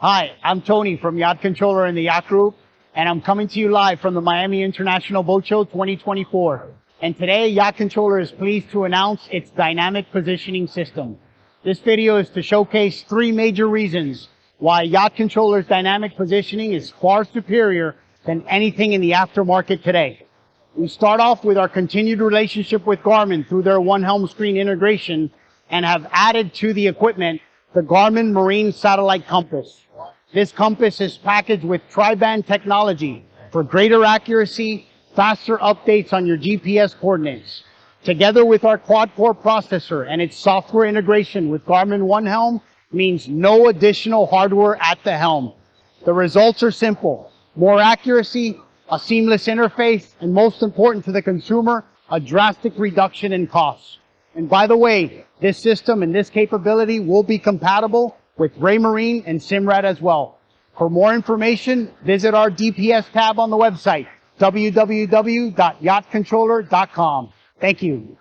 Hi, I'm Tony from Yacht Controller and the Yacht Group, and I'm coming to you live from the Miami International Boat Show 2024. And today, Yacht Controller is pleased to announce its dynamic positioning system. This video is to showcase 3 major reasons why Yacht Controller's dynamic positioning is far superior than anything in the aftermarket today. We start off with our continued relationship with Garmin through their OneHelm screen integration and have added to the equipment the Garmin Marine Satellite Compass. This compass is packaged with tri-band technology for greater accuracy, faster updates on your GPS coordinates. Together with our quad-core processor and its software integration with Garmin OneHelm means no additional hardware at the helm. The results are simple: more accuracy, a seamless interface, and most important to the consumer, a drastic reduction in costs. And by the way, this system and this capability will be compatible with Raymarine and Simrad as well. For more information, visit our DPS tab on the website, www.yachtcontroller.com. Thank you.